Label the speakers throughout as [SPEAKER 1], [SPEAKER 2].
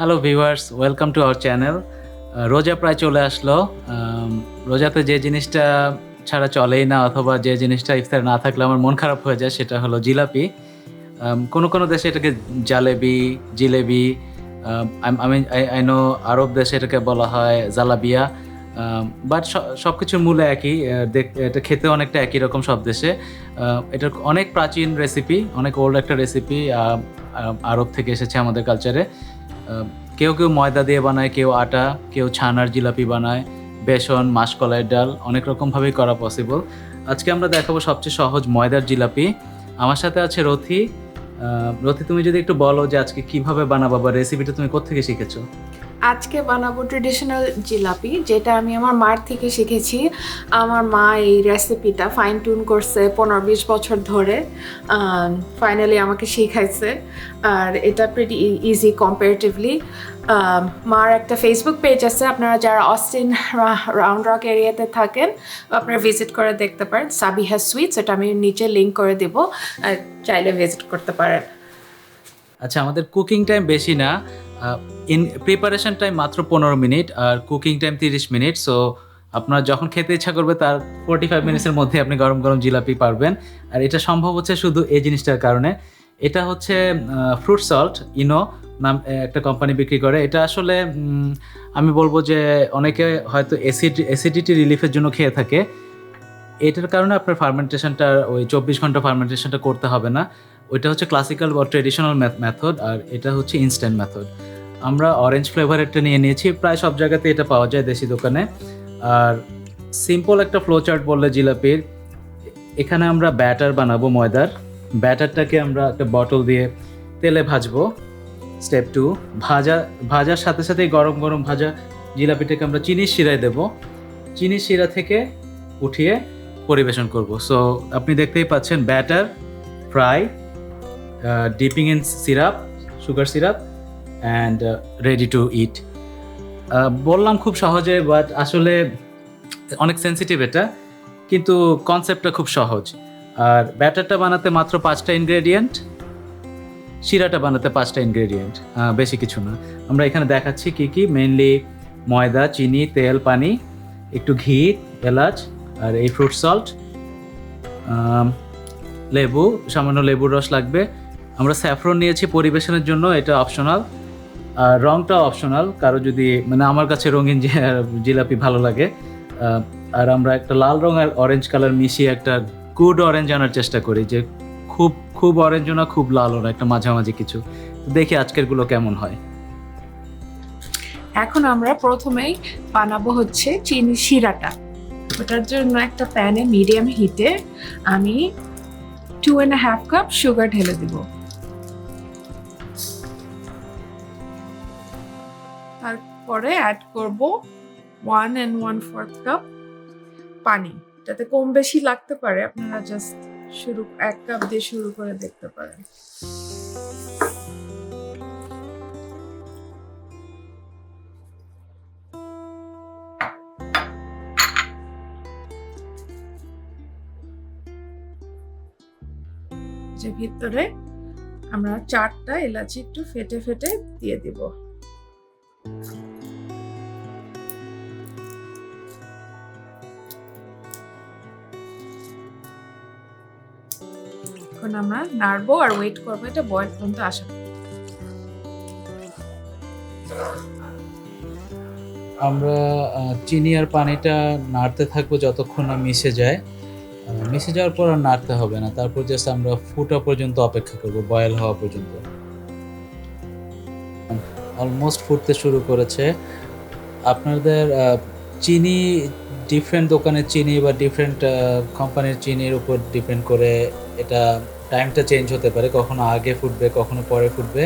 [SPEAKER 1] Hello viewers, welcome to our channel. রোজা প্রায় চলে আসলো। রোজাতে যে জিনিসটা ছাড়া চলেই না অথবা যে জিনিসটা ইফতারে না থাকলে আমার মন খারাপ হয়ে যায় সেটা হলো জিলাপি। কোনো দেশে এটাকে জালেবি, জিলেবি, আই নো আরব দেশে এটাকে বলা হয় জালাবিয়া। বাট সবকিছুর মূলে একই। এটা খেতে অনেকটা একই রকম সব দেশে। এটা অনেক প্রাচীন রেসিপি, অনেক ওল্ড একটা রেসিপি। আরব থেকে এসেছে আমাদের কালচারে। আ কেউ ময়দা দিয়ে বানায়, কেউ আটা, কেউ ছানার জিলাপি বানায়, বেসন, মাসকলাইয়ের ডাল অনেক রকমভাবেই করা পসিবল। আজকে আমরা দেখাবো সবচেয়ে সহজ ময়দার জিলাপি। আমার সাথে আছে রথি। রথি, তুমি যদি একটু বলো যে আজকে কিভাবে বানাবা বা রেসিপিটা তুমি কোত্থেকে শিখেছো?
[SPEAKER 2] আজকে বানাবো ট্রেডিশনাল জিলাপি, যেটা আমি আমার মার থেকে শিখেছি। আমার মা এই রেসিপিটা ফাইন টিউন করছে 15-20 বছর ধরে। ফাইনালি আমাকে শিখাইছে। আর এটা প্রিটি ইজি কম্পারেটিভলি। মার একটা ফেসবুক পেজ আছে, আপনারা যারা অস্টিন রাউন্ড রক এরিয়াতে থাকেন আপনারা ভিজিট করে দেখতে পারেন, সাবিহা সুইটস। এটা আমি নিচে লিঙ্ক করে দেবো, চাইলে ভিজিট করতে পারেন।
[SPEAKER 1] আচ্ছা, আমাদের কুকিং টাইম বেশি না। ইন প্রিপারেশন টাইম মাত্র 15 মিনিট আর কুকিং টাইম 30 মিনিট। সো আপনার যখন খেতে ইচ্ছা করবে তার 45 মিনিটসের মধ্যে আপনি গরম গরম জিলাপি পারবেন। আর এটা সম্ভব হচ্ছে শুধু এই জিনিসটার কারণে। এটা হচ্ছে ফ্রুট সল্ট, ইনো নাম একটা কোম্পানি বিক্রি করে। এটা আসলে আমি বলবো যে অনেকে হয়তো অ্যাসিডিটি রিলিফের জন্য খেয়ে থাকে। এটার কারণে আপনার ফার্মেন্টেশনটা ওই 24 ঘন্টা ফার্মেন্টেশনটা করতে হবে না। ওইটা হচ্ছে ক্লাসিক্যাল বা ট্রেডিশনাল মেথড, আর এটা হচ্ছে ইনস্ট্যান্ট মেথড। আমরা অরেঞ্জ ফ্লেভারেরটা নিয়ে নিয়েছি, প্রায় সব জায়গাতে এটা পাওয়া যায় দেশি দোকানে। আর সিম্পল একটা ফ্লো চার্ট বললে জিলাপির, এখানে আমরা ব্যাটার বানাবো ময়দার। ব্যাটারটাকে আমরা একটা বটল দিয়ে তেলে ভাজবো। স্টেপ 2, ভাজার সাথে সাথেই গরম গরম ভাজা জিলাপিটাকে আমরা চিনির শিরায় দেব। চিনির শিরা থেকে উঠিয়ে পরিবেশন করব। সো আপনি দেখতেই পাচ্ছেন batter, fry, dipping in syrup, sugar syrup, and ready to eat. বললাম খুব সহজে, বাট আসলে অনেক সেন্সিটিভ এটা, কিন্তু কনসেপ্টটা খুব সহজ। আর ব্যাটারটা বানাতে মাত্র 5টা ইনগ্রেডিয়েন্ট, শিরাটা বানাতে 5টা ইনগ্রেডিয়েন্ট, বেশি কিছু না। আমরা এখানে দেখাচ্ছি কি কি। মেইনলি ময়দা, চিনি, তেল, পানি, একটু ঘি, এলাচ, আর এই ফ্রুট সল্ট, লেবু, সামান্য লেবুর রস লাগবে। আমরা স্যাফরন নিয়েছি পরিবেশনের জন্য, এটা অপশনাল। আর রংটা অপশনাল, কারো যদি মানে আমার কাছে রঙিন জিলাপি ভালো লাগে। আর আমরা একটা লাল রং আর অরেঞ্জ কালার মিশিয়ে একটা গুড অরেঞ্জ আনার চেষ্টা করি, যে খুব খুব অরেঞ্জও না, খুব লালও না, একটা মাঝামাঝি কিছু। দেখি আজকেরগুলো কেমন হয়।
[SPEAKER 2] এখন আমরা প্রথমেই বানাবো হচ্ছে চিনি শিরাটা। ওটার জন্য একটা প্যানে মিডিয়াম হিটে আমি 2.5 কাপ সুগার ঢেলে দিব। তারপরে অ্যাড করব 1 and 1/4 কাপ পানি। যাতে কম বেশি লাগতে পারে, আপনারা জাস্ট 1 কাপ দিয়ে শুরু করে দেখতে পারেন। যে ভিতরে আমরা 4টা এলাচি একটু ফেটে ফেটে দিয়ে দিব। এখন আমরা নাড়বো আর ওয়েট করবো এটা বয়েল পর্যন্ত আসা।
[SPEAKER 1] আমরা চিনি আর পানিটা নাড়তে থাকবো যতক্ষণ না মিশে যায়। মিশে যাওয়ার পর আর নাড়তে হবে না, তারপর জাস্ট আমরা ফুটা পর্যন্ত অপেক্ষা করব, বয়েল হওয়া পর্যন্ত। অলমোস্ট ফুটতে শুরু করেছে। আপনাদের চিনি, ডিফারেন্ট দোকানের চিনি বা ডিফারেন্ট কোম্পানির চিনির উপর ডিপেন্ড করে এটা টাইমটা চেঞ্জ হতে পারে, কখনো আগে ফুটবে কখনো পরে ফুটবে।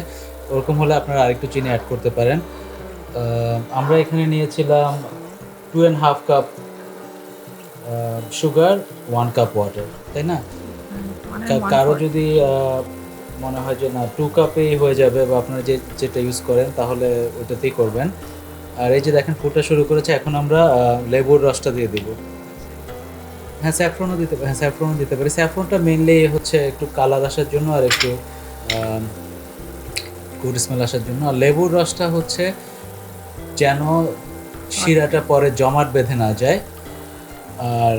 [SPEAKER 1] ওরকম হলে আপনারা আরেকটু চিনি অ্যাড করতে পারেন। আমরা এখানে নিয়েছিলাম 2.5 কাপ সুগার, 1 কাপ ওয়াটার, তাই না? কারো যদি মনে হয় যে না 2 কাপেই হয়ে যাবে বা আপনারা যেটা ইউজ করেন তাহলে ওইটাতেই করবেন। আর এই যে দেখেন ফুটা শুরু করেছে, এখন আমরা লেবুর রসটা দিয়ে দিব। স্যাফরনও দিতে পারি। স্যাফরনটা মেইনলি হচ্ছে একটু কালার আসার জন্য আর একটু গুড স্মেল আসার জন্য। আর লেবুর রসটা হচ্ছে যেন শিরাটা পরে জমাট বেঁধে না যায়। আর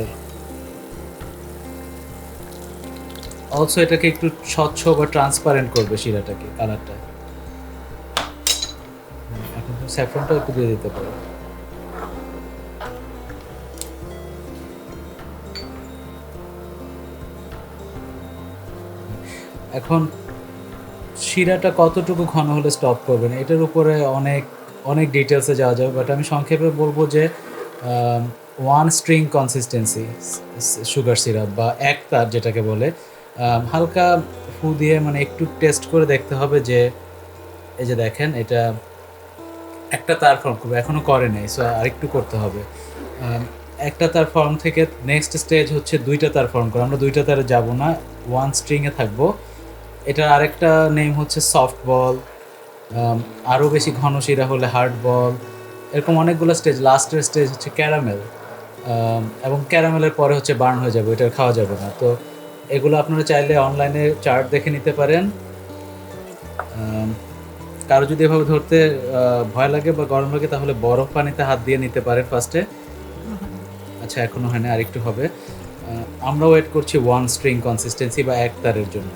[SPEAKER 1] অলসো এটাকে একটু স্বচ্ছ বা ট্রান্সপারেন্ট করবে শিরাটাকে, কালারটা। এখন স্যাফরনটা একটু দিয়ে দিতে পারো। এখন শিরাটা কতটুকু ঘন হলে স্টপ করবেন এটার উপরে অনেক অনেক ডিটেলসে যাওয়া যাবে, বাট আমি সংক্ষেপে বলবো যে 1 স্ট্রিং কনসিস্টেন্সি সুগার সিরাপ বা এক তার যেটাকে বলে, হালকা ফু দিয়ে মানে একটু টেস্ট করে দেখতে হবে যে এই যে দেখেন এটা একটা তার ফর্ম করবে, এখনও করে নেই, সো আরেকটু করতে হবে। একটা তার ফর্ম থেকে নেক্সট স্টেজ হচ্ছে 2টা তার ফর্ম করা। আমরা 2টা তারে যাব না, 1 স্ট্রিংয়ে থাকবো। এটার আরেকটা নেম হচ্ছে সফট বল, আরও বেশি ঘন শিরা হলে হার্ড বল, এরকম অনেকগুলো স্টেজ। লাস্টের স্টেজ হচ্ছে ক্যারামেল, এবং ক্যারামেলের পরে হচ্ছে বার্ন হয়ে যাবে, এটা খাওয়া যাবে না। তো এগুলো আপনারা চাইলে অনলাইনে চার্ট দেখে নিতে পারেন। কারো যদি এভাবে ধরতে ভয় লাগে বা গরম লাগে তাহলে বরফ পানিতে হাত দিয়ে নিতে পারেন ফার্স্টে। আচ্ছা এখনও হয় না, আরেকটু হবে। আমরা ওয়েট করছি 1 স্ট্রিং কনসিস্টেন্সি বা এক তারের জন্য।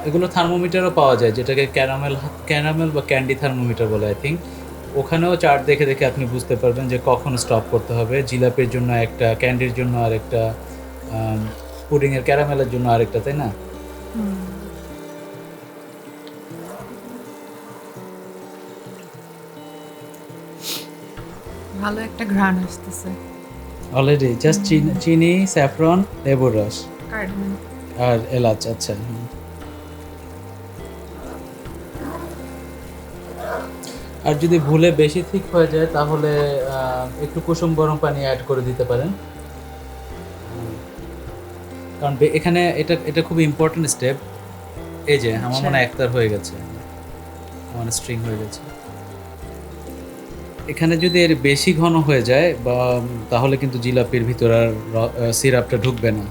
[SPEAKER 1] এগুলো থার্মোমিটারও পাওয়া যায়, যেটাকে ক্যারামেল বা ক্যান্ডি থার্মোমিটার বলে আই থিঙ্ক। ওখানেও চার্ট দেখে দেখে আপনি বুঝতে পারবেন যে কখন স্টপ করতে হবে। জিলাপির জন্য একটা, ক্যান্ডির জন্য আরেকটা, পুডিংয়ের ক্যারামেলের জন্য আরেকটা, তাই না?
[SPEAKER 2] ভালো একটা ঘ্রাণ আসতেছে।
[SPEAKER 1] অলরেডি জাস্ট চিনি, স্যাফরন, লেবুর রস
[SPEAKER 2] কার্ডামন
[SPEAKER 1] আর এলাচ। আচ্ছা, আর যদি ভুলে বেশি ঠিক হয়ে যায় তাহলে একটু কুসুম গরম পানি অ্যাড করে দিতে পারেন, কারণ এখানে এটা খুব ইম্পর্টেন্ট স্টেপ। এই যে আমার মনে হয় একতার হয়ে গেছে, আমার স্ট্রিং হয়ে গেছে। এখানে যদি এর বেশি ঘন হয়ে যায় বা তাহলে কিন্তু জিলাপির ভিতর আর সিরাপটা ঢুকবে না।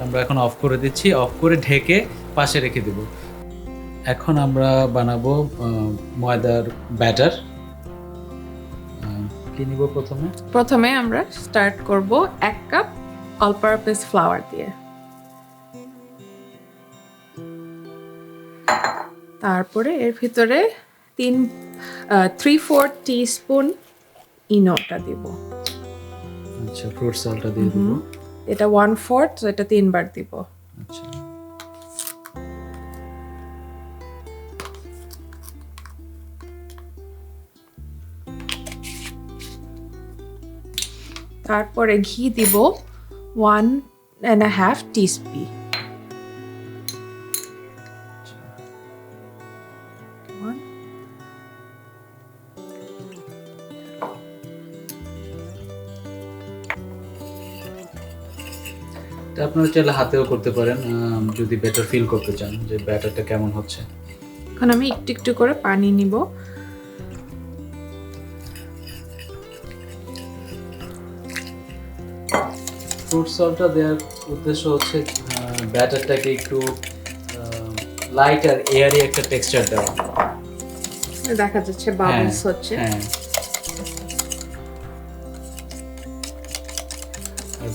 [SPEAKER 1] আমরা এখন অফ করে দিচ্ছি, অফ করে ঢেকে পাশে রেখে দেব। এখন আমরা বানাবো ময়দার ব্যাটার। কি নিব
[SPEAKER 2] প্রথমে আমরা স্টার্ট করব 1 কাপ অল পারপাস ফ্লাওয়ার দিয়ে। তারপরে এর ভিতরে 3/4 টিস্পুন ইনোটা দিব।
[SPEAKER 1] আচ্ছা, ফ্রুট সল্টটা দিয়ে দিব।
[SPEAKER 2] এটা 1/4, তো এটা 3 বার দিব।
[SPEAKER 1] আচ্ছা,
[SPEAKER 2] তারপরে ঘি দিব 1.5 টিস্পুন।
[SPEAKER 1] আপনারা চাইলে হাতেও করতে পারেন যদি বেটার ফিল করতে চান যে ব্যাটারটা কেমন হচ্ছে।
[SPEAKER 2] এখন আমি একটু একটু করে পানি নিব।
[SPEAKER 1] ফ্রুট সল্টটা দেওয়ার উদ্দেশ্য হচ্ছে ব্যাটারটাকে একটু লাইট আর এয়ারি একটা টেক্সচার দেওয়া।
[SPEAKER 2] দেখা যাচ্ছে বাবলস হচ্ছে।
[SPEAKER 1] হ্যাঁ,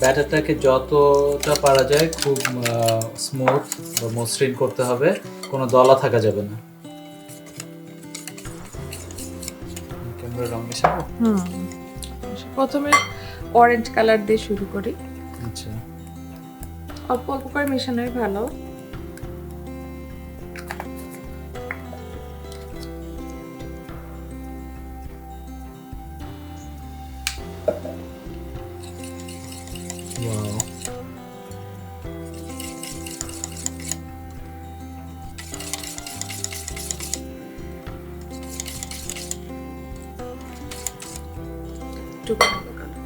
[SPEAKER 1] ব্যাটারটাকে যতটা পারা যায় খুব স্মুথ বা মসৃণ করতে হবে, কোনো দলা থাকা যাবে না। ক্যামেরা রং মেশাবো।
[SPEAKER 2] প্রথমে অরেঞ্জ কালার দিয়ে শুরু করি।
[SPEAKER 1] আচ্ছা,
[SPEAKER 2] অল্প অল্প করে মেশানোই ভালো।
[SPEAKER 1] ওয়াও,
[SPEAKER 2] একটু ভালো কালার।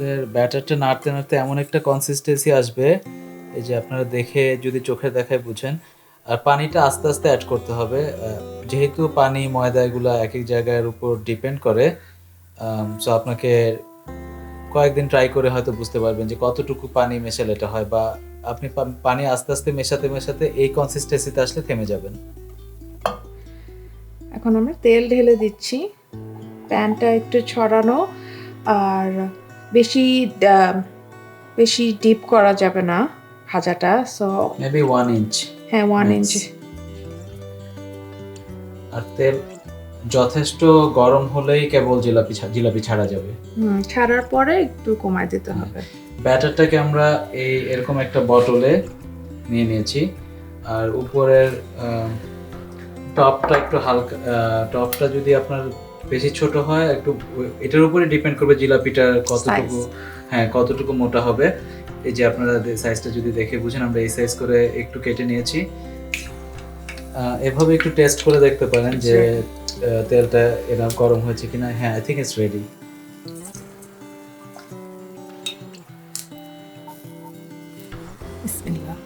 [SPEAKER 1] আমাদের ব্যাটারটা নাড়তে নাড়তে এমন একটা কনসিস্টেন্সি আসবে, এই যে আপনারা দেখে যদি চোখে দেখায় বুঝেন। আর পানিটা আস্তে আস্তে অ্যাড করতে হবে, যেহেতু পানি ময়দা এগুলো এক এক জায়গার উপর ডিপেন্ড করে। সো আপনাকে কয়েকদিন ট্রাই করে হয়তো বুঝতে পারবেন যে কতটুকু পানি মেশালে এটা হয়, বা আপনি পানি আস্তে আস্তে মেশাতে মেশাতে এই কনসিস্টেন্সিতে আসলে থেমে যাবেন।
[SPEAKER 2] এখন আমরা তেল ঢেলে দিচ্ছি, প্যানটা একটু ছড়ানো, আর বেশি বেশি ডিপ করা যাবে না ভাজাটা, সো
[SPEAKER 1] মেবি 1 ইঞ্চ।
[SPEAKER 2] হ্যাঁ 1
[SPEAKER 1] Max.
[SPEAKER 2] ইঞ্চ।
[SPEAKER 1] আর তেল যথেষ্ট গরম হলেই কেবল জিলাপি ছাড়া যাবে।
[SPEAKER 2] ছাড়ার পরে একটু কমায় দিতে হবে।
[SPEAKER 1] ব্যাটারটাকে আমরা এরকম একটা বটলে নিয়ে নিয়েছি, আর উপরের টপটা একটু হালকা, টপটা যদি আপনার বেশি ছোট হয় একটু, এটার উপরে ডিপেন্ড করবে জিলাপিটার কতটুকু, হ্যাঁ কতটুকু মোটা হবে। এই যে আপনারা সাইজটা যদি দেখে বুঝেন, আমরা এই সাইজ করে একটু কেটে নিয়েছি। এভাবে একটু টেস্ট করে দেখতে পারেন যে তেলটা এরকম গরম হয়েছে কিনা। হ্যাঁ, আই থিঙ্ক ইটস রেডি।
[SPEAKER 2] বিসমিল্লাহ।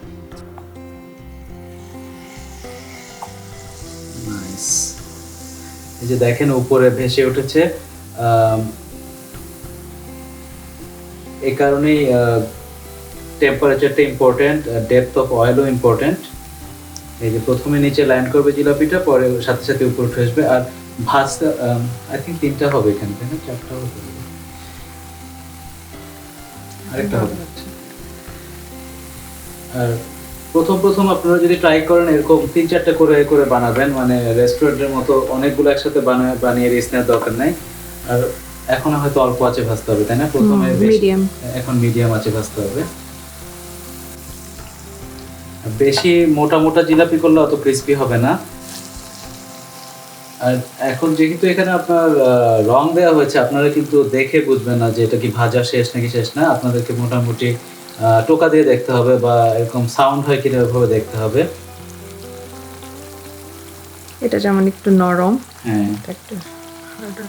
[SPEAKER 1] নাইস। এই যে দেখেন উপরে ভেসে উঠেছে, এই কারণেই টেম্পারেচারটা ইম্পর্টেন্ট, ডেপথ অফ অয়েলও ইম্পর্টেন্ট। এই যে প্রথমে নিচে ল্যান্ড করবে জিলাপিটা, পরে সাথে সাথে উপরে উঠে আসবে। আর ভাজটা আই থিঙ্ক 3টা হবে এখানে, তাই না? 4টা হবে, আরেকটা হবে। আর প্রথম আপনারা যদি ট্রাই করেন এরকম 3-4টা করে করে বানাবেন, মানে রেস্টুরেন্টের মতো অনেকগুলো একসাথে বানিয়ে রিস্ক নেওয়ার দরকার নাই। আর এখন হয়তো অল্প আঁচে ভাজতে হবে, তাই না? প্রথমে
[SPEAKER 2] মিডিয়াম,
[SPEAKER 1] এখন মিডিয়াম আঁচে ভাজতে হবে। বেশি মোটা মোটা জিলাপি করলে অত ক্রিস্পি হবে না। আর এখন যেহেতু এখানে আপনার রং দেওয়া হয়েছে, আপনারা কিন্তু দেখে বুঝবেন না যে এটা কি ভাজা শেষ নাকি শেষ না। আপনাদেরকে মোটামুটি টোকা দিয়ে দেখতে হবে, বা এরকম সাউন্ড হয় কিনা ওইভাবে দেখতে হবে।
[SPEAKER 2] এটা যেমন একটু নরম,
[SPEAKER 1] হ্যাঁ
[SPEAKER 2] একটু harder।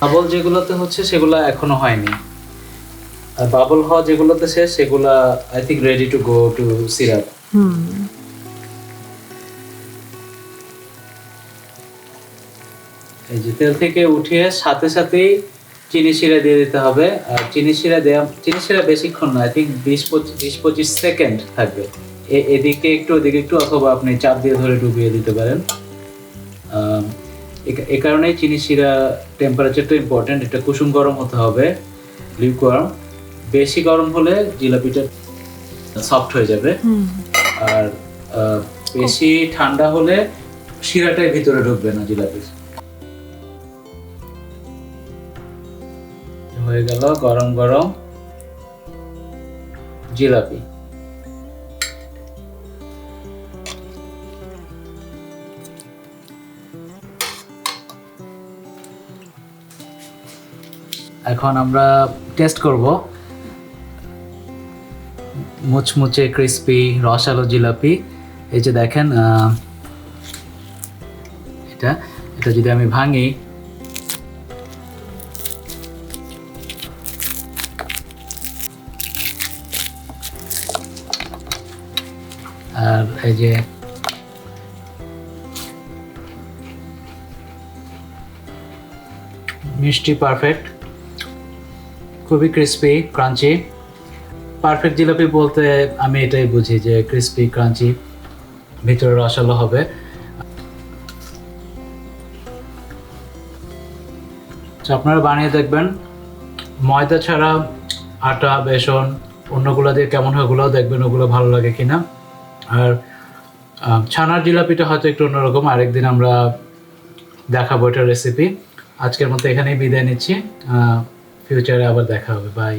[SPEAKER 1] বাবল যেগুলোতে হচ্ছে সেগুলো এখনো হয়নি, আর বাবল হওয়া যেগুলোতে শেষ সেগুলা I think ready to go to syrup. এই যে তেল থেকে উঠিয়ে সাথে সাথেই চিনি শিরা দিয়ে দিতে হবে। আর চিনি শিরা বেশিক্ষণ না, আই থিঙ্ক 20-25 সেকেন্ড থাকবে। এদিকে একটু ওদিকে একটু, অথবা আপনি চাপ দিয়ে ধরে ডুবিয়ে দিতে পারেন। এ কারণেই চিনি শিরা টেম্পারেচারটা ইম্পর্টেন্ট, এটা কুসুম গরম হতে হবে, লিকুয়ার্ম। বেশি গরম হলে জিলাপিটা সফট হয়ে যাবে, আর বেশি ঠান্ডা হলে শিরাটাই ভিতরে ঢুকবে না জিলাপির। হয়ে গেল গরম গরম জিলাপি। এখন আমরা টেস্ট করব মুচমুচে ক্রিস্পি রসালো জিলাপি। এই যে দেখেন, এটা যদি আমি ভাঙি, আর এই যে মিষ্টি পারফেক্ট, খুবই ক্রিস্পি ক্রাঞ্চি। পারফেক্ট জিলাপি বলতে আমি এটাই বুঝি যে ক্রিস্পি ক্রাঞ্চি, ভিতরে রসালো হবে। আপনারা বানিয়ে দেখবেন, ময়দা ছাড়া আটা, বেসন, অন্যগুলো দিয়ে কেমন হয় ওগুলোও দেখবেন, ওগুলো ভালো লাগে কিনা। আর ছানার জিলাপিটা হয়তো একটু অন্যরকম, আরেকদিন আমরা দেখাবো এটার রেসিপি। আজকের মতো এখানেই বিদায় নিচ্ছি, ফিউচারে আবার দেখা হবে, বাই।